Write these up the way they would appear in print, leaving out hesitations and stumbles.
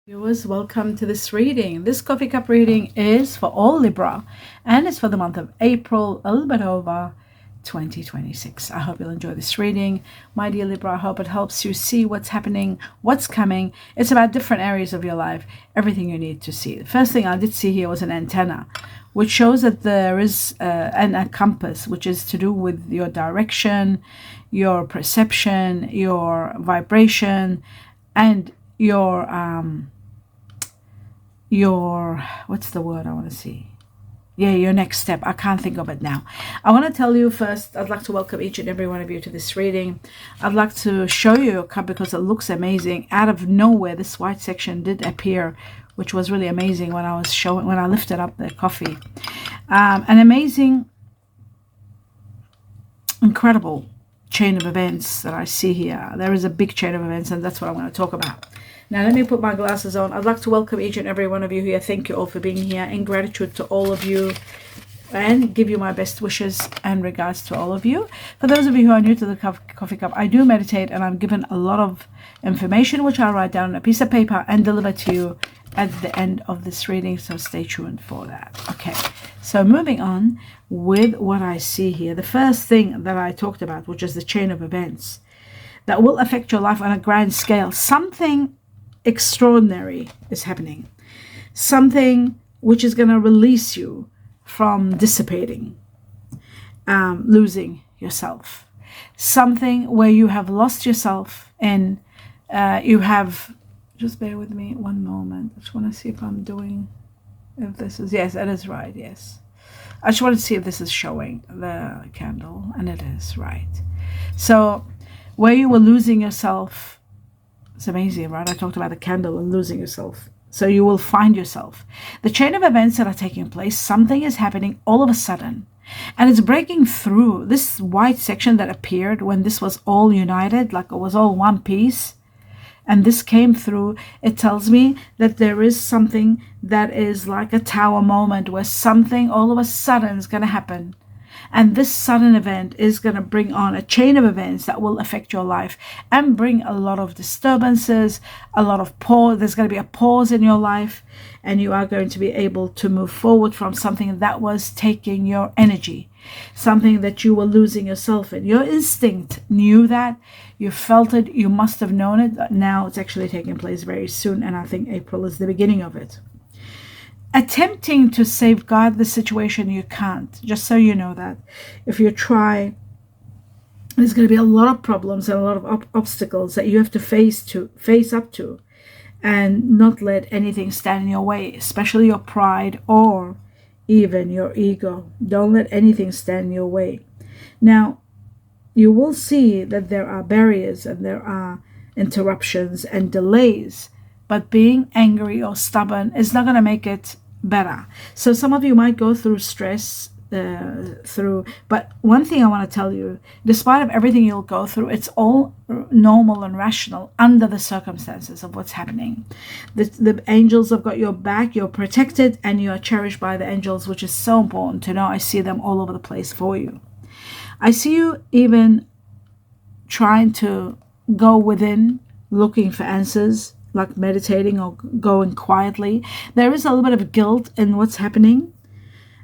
Viewers, welcome to this reading. This coffee cup reading is for all Libra and it's for the month of April, a little bit over 2026. I hope you'll enjoy this reading. My dear Libra, I hope it helps you see what's happening, what's coming. It's about different areas of your life, everything you need to see. The first thing I did see here was an antenna, which shows that there is a compass, which is to do with your direction, your perception, your vibration, and your what's the word I want to see? Your next step. I can't think of it now. I want to tell you first, I'd like to welcome each and every one of you to this reading. I'd like to show you your cup because it looks amazing. Out of nowhere, this white section did appear, which was really amazing when I lifted up the coffee. An amazing, incredible chain of events that I see here. There is a big chain of events, and that's what I'm going to talk about. Now, let me put my glasses on. I'd like to welcome each and every one of you here. Thank you all for being here. In gratitude to all of you, and give you my best wishes and regards to all of you. For those of you who are new to the coffee cup, I do meditate, and I'm given a lot of information, which I'll write down on a piece of paper and deliver to you at the end of this reading. So stay tuned for that. Okay, so moving on with what I see here. The first thing that I talked about, which is the chain of events that will affect your life on a grand scale. Something extraordinary is happening, something which is going to release you from dissipating, losing yourself, something where you have lost yourself and you have, just bear with me one moment. I just want to see if this is, yes, it is right. Yes, I just want to see if this is showing the candle, and it is right. So where you were losing yourself, it's amazing, right? I talked about the candle and losing yourself. So you will find yourself. The chain of events that are taking place, something is happening all of a sudden. And it's breaking through this white section that appeared when this was all united, like it was all one piece. And this came through. It tells me that there is something that is like a tower moment where something all of a sudden is going to happen. And this sudden event is going to bring on a chain of events that will affect your life and bring a lot of disturbances, a lot of pause. There's going to be a pause in your life, and you are going to be able to move forward from something that was taking your energy, something that you were losing yourself in. Your instinct knew that. You felt it. You must have known it. Now it's actually taking place very soon, and I think April is the beginning of it. Attempting to safeguard the situation, you can't. Just so you know that. If you try, there's going to be a lot of problems and a lot of obstacles that you have to face up to, and not let anything stand in your way, especially your pride or even your ego. Don't let anything stand in your way. Now, you will see that there are barriers and there are interruptions and delays, but being angry or stubborn is not going to make it better. So some of you might go through stress, but one thing I want to tell you, despite of everything you'll go through, it's all normal and rational under the circumstances of what's happening. The angels have got your back, you're protected, and you are cherished by the angels, which is so important to know. I see them all over the place for you. I see you even trying to go within, looking for answers, like meditating or going quietly. There is a little bit of guilt in what's happening.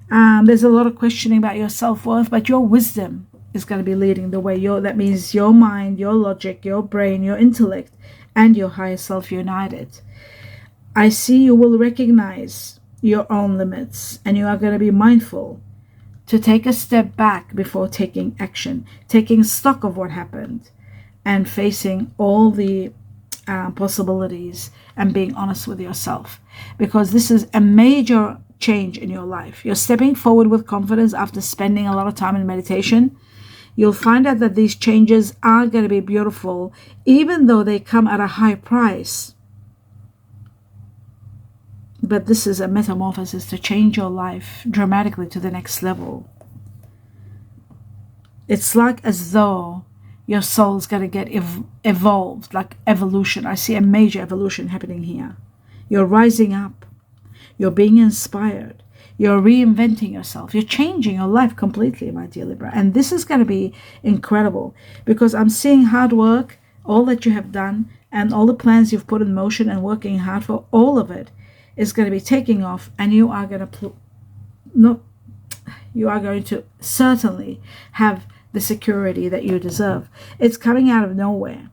There's a lot of questioning about your self-worth, but your wisdom is going to be leading the way. That means your mind, your logic, your brain, your intellect, and your higher self united. I see you will recognize your own limits, and you are going to be mindful to take a step back before taking action, taking stock of what happened, and facing all the possibilities and being honest with yourself, because this is a major change in your life. You're stepping forward with confidence after spending a lot of time in meditation. You'll find out that these changes are going to be beautiful, even though they come at a high price. But this is a metamorphosis to change your life dramatically to the next level. It's like as though your soul is going to get evolved, like evolution. I see a major evolution happening here. You're rising up. You're being inspired. You're reinventing yourself. You're changing your life completely, my dear Libra. And this is going to be incredible, because I'm seeing hard work, all that you have done, And all the plans you've put in motion and working hard for, all of it is going to be taking off, and you are going to certainly have the security that you deserve. It's coming out of nowhere.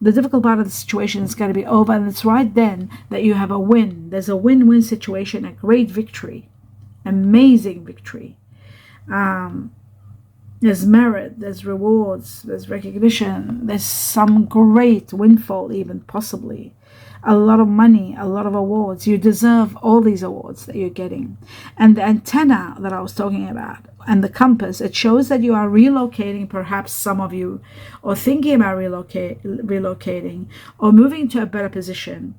The difficult part of the situation is going to be over, and it's right then that you have a win. There's a win-win situation, a great victory, amazing victory. There's merit, there's rewards, there's recognition, there's some great windfall, even possibly. A lot of money, a lot of awards. You deserve all these awards that you're getting. And the antenna that I was talking about, and the compass, it shows that you are relocating, perhaps some of you, or thinking about relocating, or moving to a better position.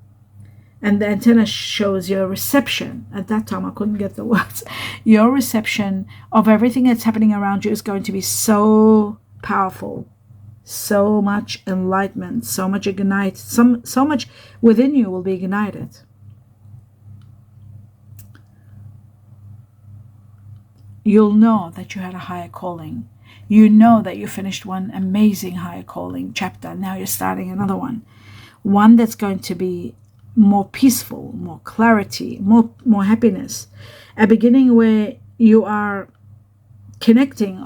And the antenna shows your reception. At that time, I couldn't get the words. Your reception of everything that's happening around you is going to be so powerful. So much enlightenment, so much ignite, so much within you will be ignited. You'll know that you had a higher calling. You know that you finished one amazing higher calling chapter. Now you're starting another one. One that's going to be more peaceful, more clarity, more happiness. A beginning where you are connecting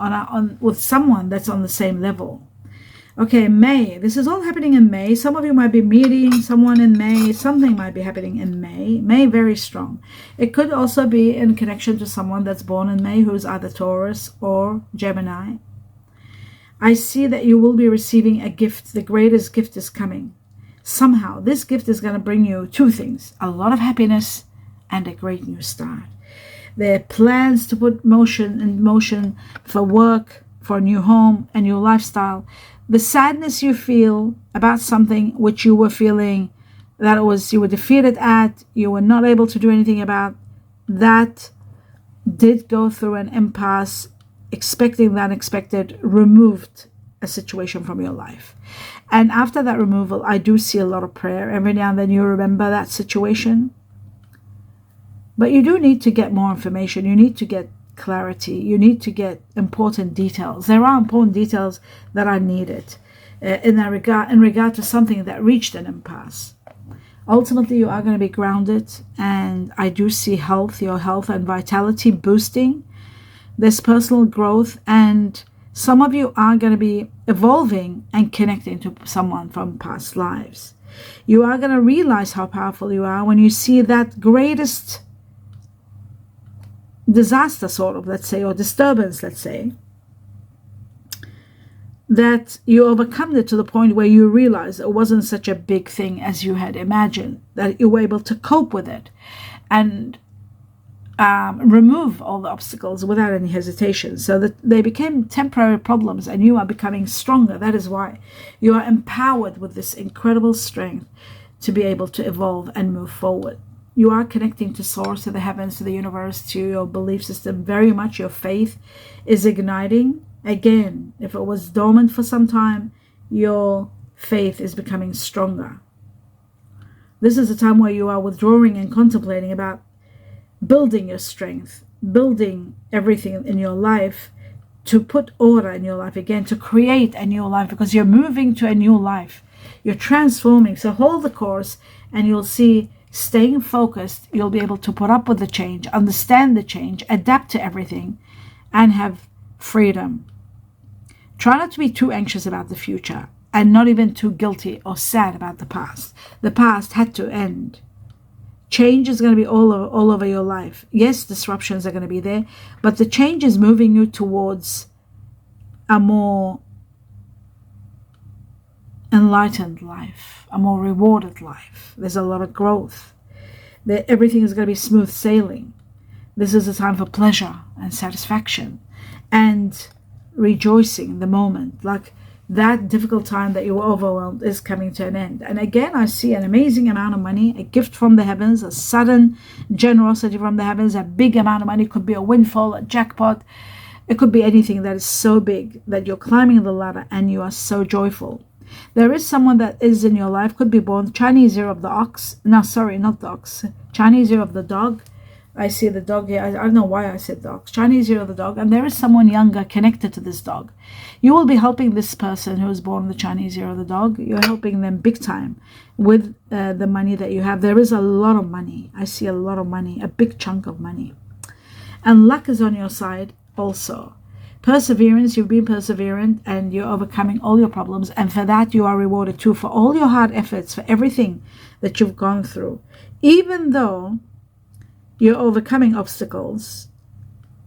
with someone that's on the same level. Okay, May. This is all happening in May. Some of you might be meeting someone in May. Something might be happening in May. May, very strong. It could also be in connection to someone that's born in May who's either Taurus or Gemini. I see that you will be receiving a gift. The greatest gift is coming. Somehow, this gift is going to bring you two things. A lot of happiness and a great new start. There are plans to put in motion for work, for a new home, a new lifestyle. The sadness you feel about something which you were feeling that you were defeated at, you were not able to do anything about, that did go through an impasse, expecting the unexpected, removed a situation from your life. And after that removal, I do see a lot of prayer. Every now and then you remember that situation. But you do need to get more information. You need to get clarity. You need to get important details. There are important details that are needed in regard to something that reached an impasse. Ultimately, you are going to be grounded, and I do see your health and vitality boosting. There's personal growth, and some of you are going to be evolving and connecting to someone from past lives. You are going to realize how powerful you are when you see that greatest disaster, sort of, let's say, or disturbance, let's say, that you overcome it to the point where you realize it wasn't such a big thing as you had imagined, that you were able to cope with it and remove all the obstacles without any hesitation, so that they became temporary problems and you are becoming stronger. That is why you are empowered with this incredible strength to be able to evolve and move forward. You are connecting to source, to the heavens, to the universe, to your belief system. Very much your faith is igniting. Again, if it was dormant for some time, your faith is becoming stronger. This is a time where you are withdrawing and contemplating about building your strength, building everything in your life, to put order in your life again, to create a new life, because you're moving to a new life. You're transforming. So hold the course, and you'll see, staying focused, you'll be able to put up with the change, understand the change, adapt to everything, and have freedom. Try not to be too anxious about the future, and not even too guilty or sad about the past. The past had to end. Change is going to be all over your life. Yes, disruptions are going to be there, but the change is moving you towards a more enlightened life, a more rewarded life. There's a lot of growth. Everything is going to be smooth sailing. This is a time for pleasure and satisfaction and rejoicing in the moment. Like, that difficult time that you were overwhelmed is coming to an end. And again, I see an amazing amount of money, a gift from the heavens, a sudden generosity from the heavens, a big amount of money. It could be a windfall, a jackpot. It could be anything that is so big that you're climbing the ladder and you are so joyful. There is someone that is in your life, could be born Chinese year of the ox. No, sorry, not the ox. Chinese year of the dog. I see the dog here. I don't know why I said dog. Chinese year of the dog. And there is someone younger connected to this dog. You will be helping this person who was born in the Chinese year of the dog. You're helping them big time with the money that you have. There is a lot of money. I see a lot of money, a big chunk of money. And luck is on your side also. Perseverance, you've been perseverant and you're overcoming all your problems. And for that, you are rewarded too, for all your hard efforts, for everything that you've gone through. Even though you're overcoming obstacles,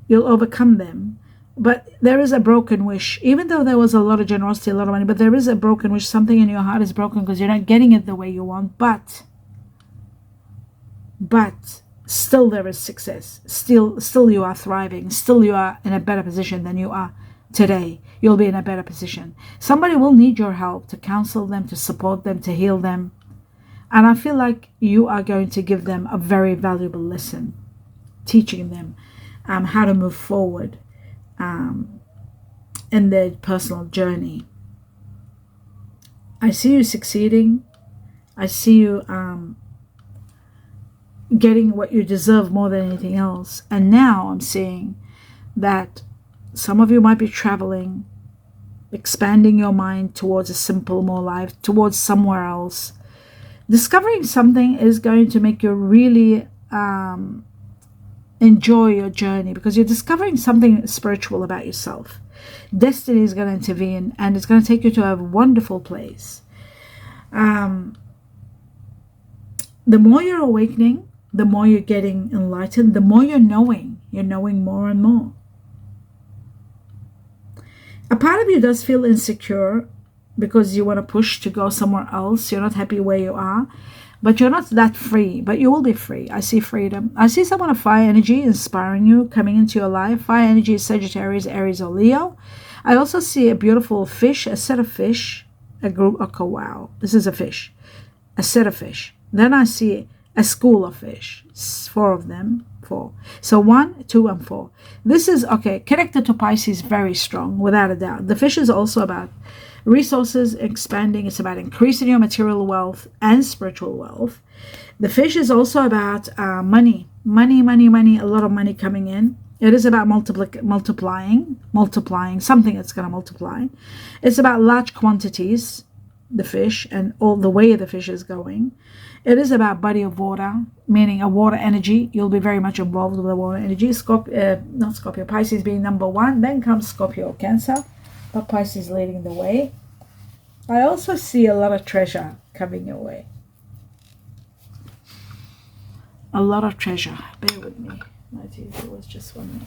you'll overcome them. But there is a broken wish. Even though there was a lot of generosity, a lot of money, but there is a broken wish. Something in your heart is broken because you're not getting it the way you want. But still there is success. Still you are thriving. Still you are in a better position than you are today. You'll be in a better position. Somebody will need your help to counsel them, to support them, to heal them. And I feel like you are going to give them a very valuable lesson, teaching them how to move forward in their personal journey. I see you succeeding. I see you getting what you deserve more than anything else. And now I'm seeing that some of you might be traveling, expanding your mind towards a simple, more life, towards somewhere else. Discovering something is going to make you really enjoy your journey, because you're discovering something spiritual about yourself. Destiny is going to intervene and it's going to take you to a wonderful place. The more you're awakening, the more you're getting enlightened, the more you're knowing more and more. A part of you does feel insecure because you want to push to go somewhere else. You're not happy where you are, but you're not that free, but you will be free. I see freedom. I see someone of fire energy inspiring you, coming into your life. Fire energy is Sagittarius, Aries, or Leo. I also see a beautiful fish, a set of fish, a group. Okay, wow, this is a fish, a set of fish. Then I see a school of fish, 4 of them, 4. So 1, 2, and 4. This is, okay, connected to Pisces, very strong, without a doubt. The fish is also about resources expanding. It's about increasing your material wealth and spiritual wealth. The fish is also about money, a lot of money coming in. It is about multiplying, something that's going to multiply. It's about large quantities, the fish, and all the way the fish is going. It is about body of water, meaning a water energy. You'll be very much involved with the water energy. Not Scorpio, Pisces being number 1. Then comes Scorpio, Cancer, but Pisces leading the way. I also see a lot of treasure coming your way. A lot of treasure. Bear with me. It was just 1 minute.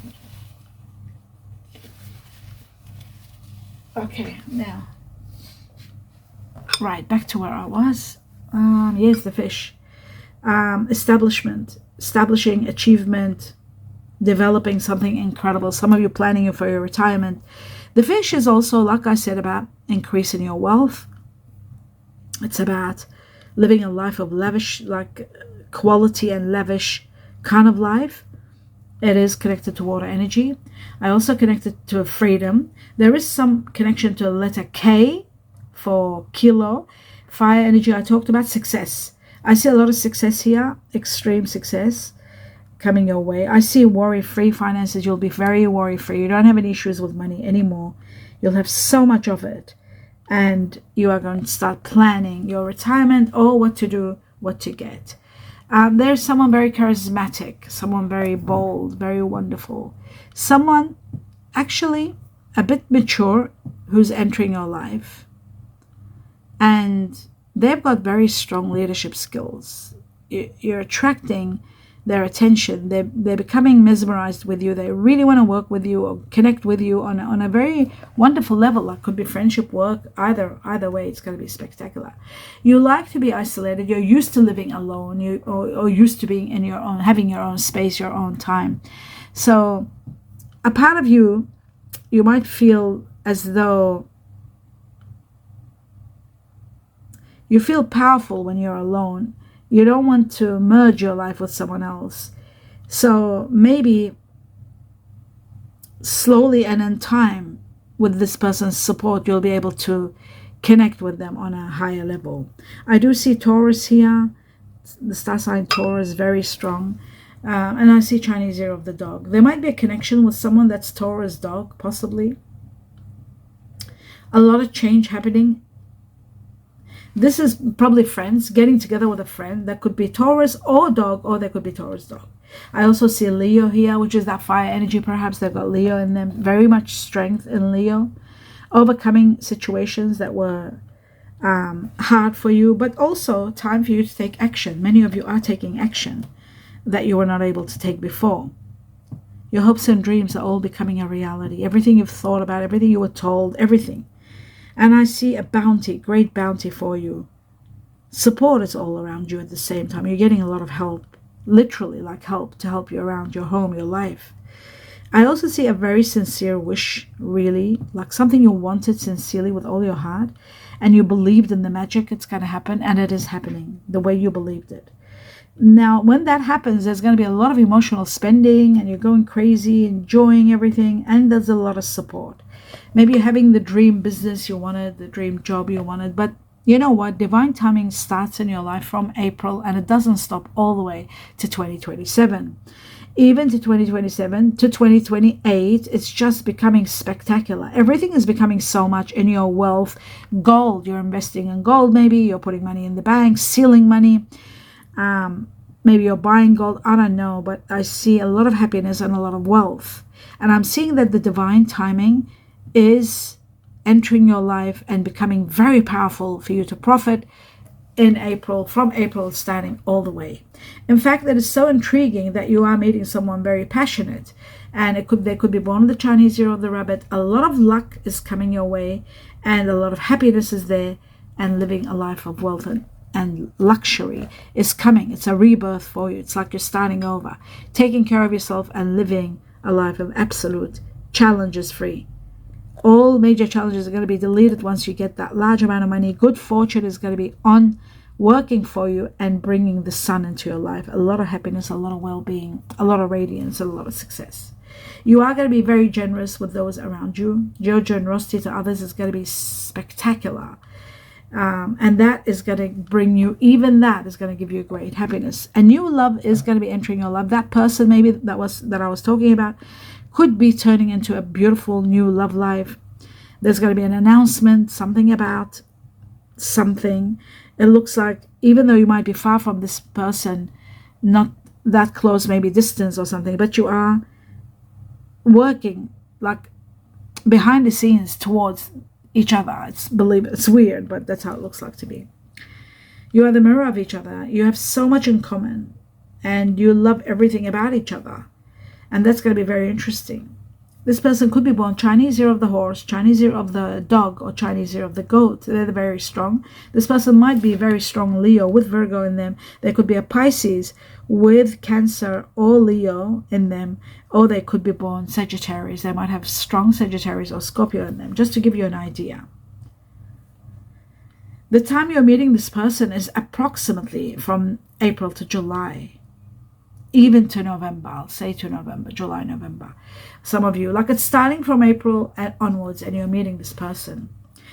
Okay, now. Right, back to where I was. Yes, the fish. Establishing achievement, developing something incredible. Some of you planning for your retirement. The fish is also, like I said, about increasing your wealth. It's about living a life of lavish, like quality and lavish kind of life. It is connected to water energy. I also connected to freedom. There is some connection to the letter K for kilo. Fire energy, I talked about success. I see a lot of success here, extreme success coming your way. I see worry-free finances. You'll be very worry-free. You don't have any issues with money anymore. You'll have so much of it. And you are going to start planning your retirement or what to do, what to get. There's someone very charismatic, someone very bold, very wonderful. Someone actually a bit mature who's entering your life. And they've got very strong leadership skills. You're attracting their attention. They're becoming mesmerized with you. They really want to work with you or connect with you on a very wonderful level. That could be friendship, work, either way. It's going to be spectacular. You like to be isolated. You're used to living alone. Or used to being in your own, having your own space, your own time. So a part of you might feel as though you feel powerful when you're alone. You don't want to merge your life with someone else. So maybe slowly and in time, with this person's support, you'll be able to connect with them on a higher level. I do see Taurus here. The star sign Taurus, very strong. And I see Chinese year of the dog. There might be a connection with someone that's Taurus dog, possibly. A lot of change happening. This is probably friends getting together with a friend. That could be Taurus or dog, or there could be Taurus dog. I also see Leo here, which is that fire energy. Perhaps they've got Leo in them. Very much strength in Leo. Overcoming situations that were hard for you, but also time for you to take action. Many of you are taking action that you were not able to take before. Your hopes and dreams are all becoming a reality. Everything you've thought about, everything you were told, everything. And I see a bounty, great bounty for you. Support is all around you at the same time. You're getting a lot of help, literally like help to help you around your home, your life. I also see a very sincere wish, really, like something you wanted sincerely with all your heart, and you believed in the magic it's going to happen, and it is happening the way you believed it. Now, when that happens, there's going to be a lot of emotional spending, and you're going crazy, enjoying everything, and there's a lot of support. Maybe you're having the dream business you wanted, the dream job you wanted, but you know what? Divine timing starts in your life from April, and it doesn't stop all the way to 2027. Even to 2027, to 2028, it's just becoming spectacular. Everything is becoming so much in your wealth. Gold, you're investing in gold, maybe you're putting money in the bank, sealing money. Maybe you're buying gold, I don't know, but I see a lot of happiness and a lot of wealth. And I'm seeing that the divine timing is entering your life and becoming very powerful for you to profit in April, from April starting all the way. In fact, that is so intriguing that you are meeting someone very passionate, and they could be born in the Chinese year of the rabbit. A lot of luck is coming your way, and a lot of happiness is there, and living a life of wealth and luxury is coming. It's a rebirth for you. It's like you're starting over, taking care of yourself and living a life of absolute challenges free. All major challenges are going to be deleted once you get that large amount of money. Good fortune is going to be on working for you and bringing the sun into your life. A lot of happiness, a lot of well-being, a lot of radiance, a lot of success. You are going to be very generous with those around you. Your generosity to others is going to be spectacular. And that is going to bring you, even that is going to give you great happiness. A new love is going to be entering your life. That person maybe that I was talking about could be turning into a beautiful new love life. There's going to be an announcement, something about something. It looks like, even though you might be far from this person, not that close, maybe distance or something, but you are working like behind the scenes towards each other. It's weird, but that's how it looks like to me. You are the mirror of each other. You have so much in common, and you love everything about each other. And that's going to be very interesting. This person could be born Chinese year of the horse, Chinese year of the dog, or Chinese year of the goat. They're very strong. This person might be very strong Leo with Virgo in them. There could be a Pisces with Cancer or Leo in them. Or they could be born Sagittarius. They might have strong Sagittarius or Scorpio in them, just to give you an idea. The time you're meeting this person is approximately from April to July. Even to November, I'll say to November, July, November. Some of you, like it's starting from April and onwards, and you're meeting this person.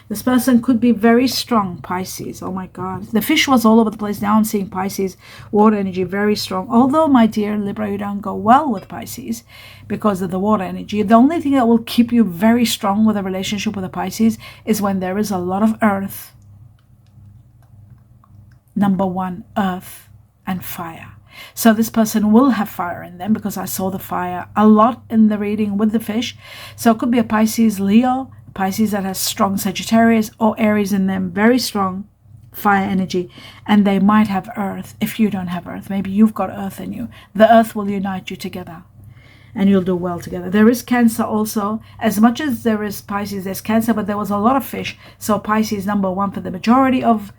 This person could be very strong Pisces. Oh my God. The fish was all over the place. Now I'm seeing Pisces, water energy, very strong. Although, my dear Libra, you don't go well with Pisces because of the water energy. The only thing that will keep you very strong with a relationship with a Pisces is when there is a lot of earth. Number one, earth and fire. So this person will have fire in them, because I saw the fire a lot in the reading with the fish. So it could be a Pisces, Leo, Pisces that has strong Sagittarius or Aries in them, very strong fire energy. And they might have earth if you don't have earth. Maybe you've got earth in you. The earth will unite you together, and you'll do well together. There is Cancer also. As much as there is Pisces, there's Cancer, but there was a lot of fish. So Pisces number one for the majority of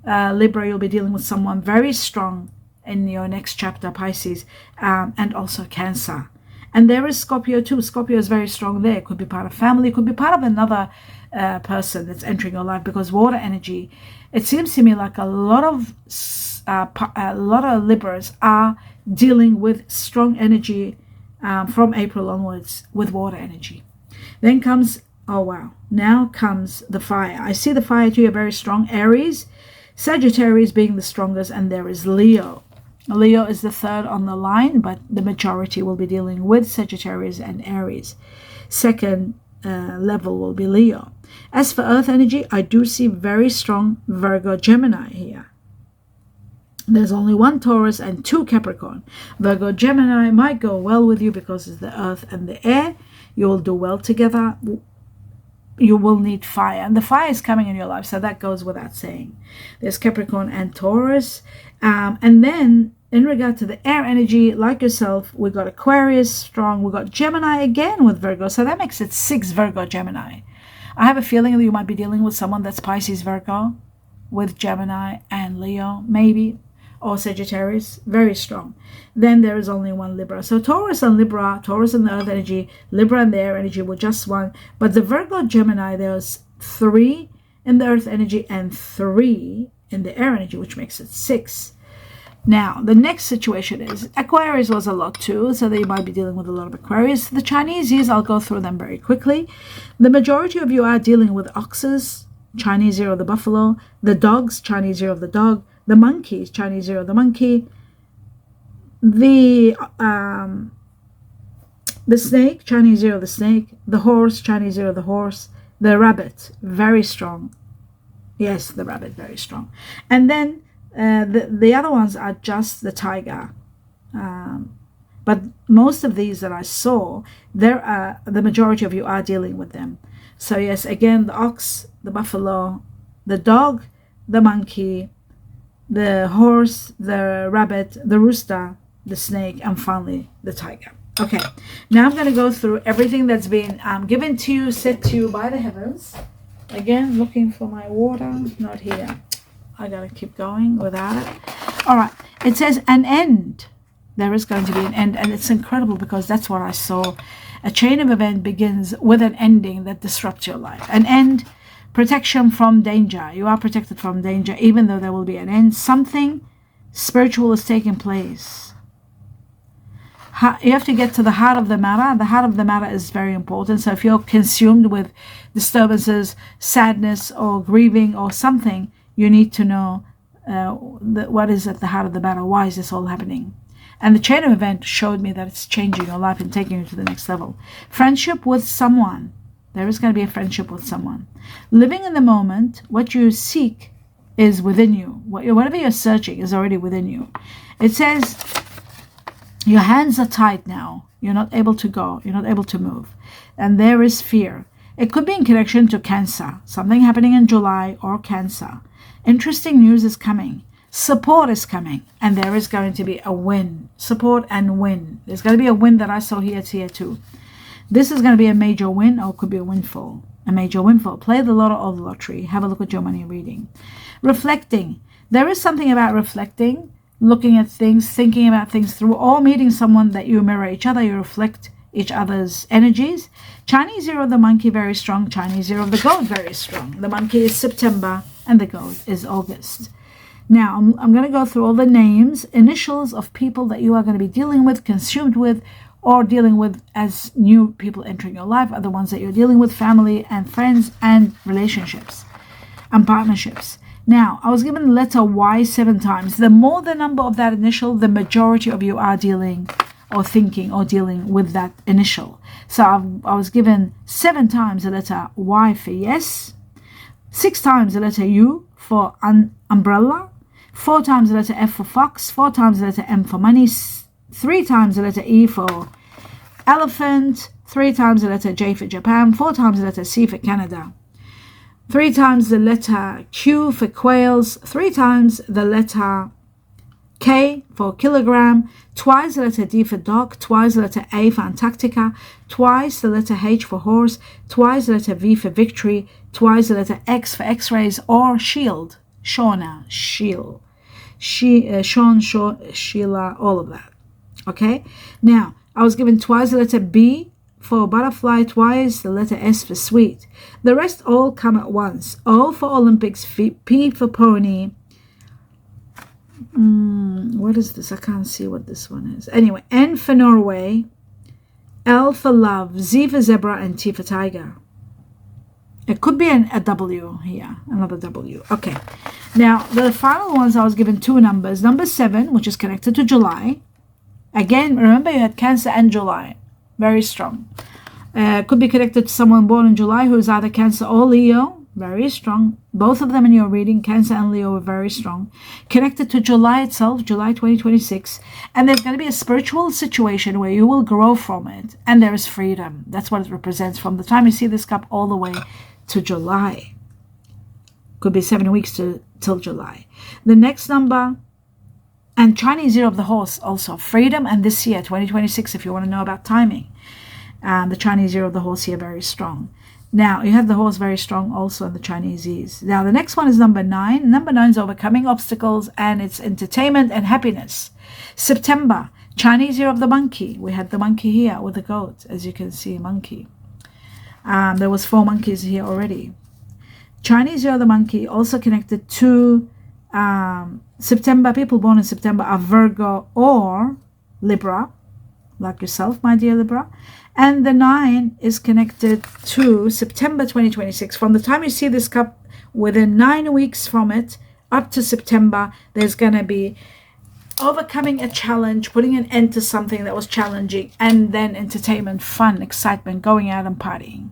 Libra. You'll be dealing with someone very strong in your next chapter, Pisces, and also Cancer. And there is Scorpio too. Scorpio is very strong there. It could be part of family, could be part of another person that's entering your life, because water energy, it seems to me like a lot of Libras are dealing with strong energy from April onwards with water energy. Then comes, oh wow, now comes the fire. I see the fire too, very strong. Aries, Sagittarius being the strongest, and there is Leo. Leo is the third on the line, but the majority will be dealing with Sagittarius and Aries. Second level will be Leo. As for earth energy, I do see very strong Virgo Gemini here. There's only one Taurus and two Capricorn. Virgo Gemini might go well with you because it's the earth and the air. You will do well together. You will need fire, and the fire is coming in your life, so that goes without saying. There's Capricorn and Taurus. And then in regard to the air energy, like yourself, we got Aquarius strong. We got Gemini again with Virgo, so that makes it 6 Virgo Gemini. I have a feeling that you might be dealing with someone that's Pisces Virgo with Gemini and Leo, maybe, or Sagittarius, very strong. Then there is only one Libra. So Taurus and Libra, Taurus and the earth energy, Libra and the air energy were just one. But the Virgo Gemini, there's 3 in the earth energy and 3 in the air energy, which makes it 6. Now, the next situation is Aquarius was a lot too, so they might be dealing with a lot of Aquarius. The Chinese years, I'll go through them very quickly. The majority of you are dealing with oxes, Chinese year of the buffalo, the dogs, Chinese year of the dog, the monkeys, Chinese year of the monkey, the snake, Chinese year of the snake, the horse, Chinese year of the horse, the rabbit, very strong. Yes, the rabbit, very strong. And then the other ones are just the tiger. But most of these that I saw, the majority of you are dealing with them. So yes, again, the ox, the buffalo, the dog, the monkey, the horse, the rabbit, the rooster, the snake, and finally the tiger. Okay, now I'm going to go through everything that's been given to you, said to you by the heavens. Again, looking for my water, not here. I got to keep going without it. All right, it says an end. There is going to be an end, and it's incredible because that's what I saw. A chain of event begins with an ending that disrupts your life. An end, protection from danger. You are protected from danger, even though there will be an end. Something spiritual is taking place. You have to get to the heart of the matter. The heart of the matter is very important. So if you're consumed with disturbances, sadness, or grieving or something, you need to know what is at the heart of the matter. Why is this all happening? And the chain of event showed me that it's changing your life and taking you to the next level. Friendship with someone. There is going to be a friendship with someone. Living in the moment, what you seek is within you. Whatever you're searching is already within you. It says, your hands are tied now. You're not able to go. You're not able to move. And there is fear. It could be in connection to Cancer. Something happening in July or Cancer. Interesting news is coming. Support is coming. And there is going to be a win. Support and win. There's going to be a win that I saw here too. This is going to be a major win, or it could be a windfall. A major windfall. Play the lotto or the lottery. Have a look at your money reading. Reflecting. There is something about reflecting, looking at things, thinking about things through, or meeting someone that you mirror each other. You reflect each other's energies. Chinese year of the monkey, very strong. Chinese year of the goat, very strong. The monkey is September and the goat is August. Now, I'm going to go through all the names, initials of people that you are going to be dealing with, consumed with, or dealing with as new people entering your life are the ones that you're dealing with, family and friends and relationships and partnerships. Now, I was given the letter Y 7 times. The more the number of that initial, the majority of you are dealing or thinking or dealing with that initial. So I was given 7 times the letter Y for yes, 6 times the letter U for umbrella, 4 times the letter F for fox, 4 times the letter M for money, 3 times the letter E for elephant, 3 times the letter J for Japan, 4 times the letter C for Canada, 3 times the letter Q for quails, 3 times the letter K for kilogram, twice the letter D for dog, twice the letter A for Antarctica, twice the letter H for horse, twice the letter V for victory, twice the letter X for x-rays or shield, Shauna, shield, Sean, Sheila, all of that. Okay, now I was given twice the letter B for butterfly, twice the letter S for sweet. The rest all come at once. O for Olympics, P for pony. What is this? I can't see what this one is. Anyway, N for Norway, L for love, Z for zebra, and T for tiger. It could be a W here, another W. Okay. Now, the final ones, I was given 2 numbers. Number 7, which is connected to July. Again, remember you had Cancer and July. Very strong. Could be connected to someone born in July who is either Cancer or Leo. Very strong. Both of them in your reading, Cancer and Leo, are very strong. Connected to July itself, July 2026. And there's going to be a spiritual situation where you will grow from it. And there is freedom. That's what it represents from the time you see this cup all the way to July. Could be 7 weeks till July. The next number, and Chinese year of the horse also, freedom, and this year, 2026, if you want to know about timing. The Chinese year of the horse here, very strong. Now, you have the horse very strong also in the Chinese years. Now, the next one is number 9. Number 9 is overcoming obstacles, and it's entertainment and happiness. September, Chinese year of the monkey. We had the monkey here with the goat, as you can see, monkey. There was 4 monkeys here already. Chinese year of the monkey, also connected to September. People born in September are Virgo or Libra, like yourself, my dear Libra. And the 9 is connected to September 2026. From the time you see this cup, within 9 weeks from it, up to September, there's going to be overcoming a challenge, putting an end to something that was challenging, and then entertainment, fun, excitement, going out and partying.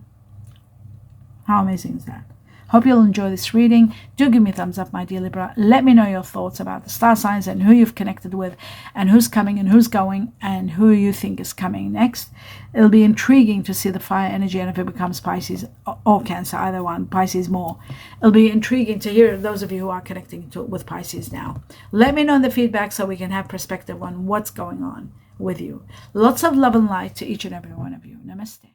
How amazing is that? Hope you'll enjoy this reading. Do give me a thumbs up, my dear Libra. Let me know your thoughts about the star signs and who you've connected with and who's coming and who's going and who you think is coming next. It'll be intriguing to see the fire energy, and if it becomes Pisces or Cancer, either one, Pisces more. It'll be intriguing to hear those of you who are connecting with Pisces now. Let me know in the feedback so we can have perspective on what's going on with you. Lots of love and light to each and every one of you. Namaste.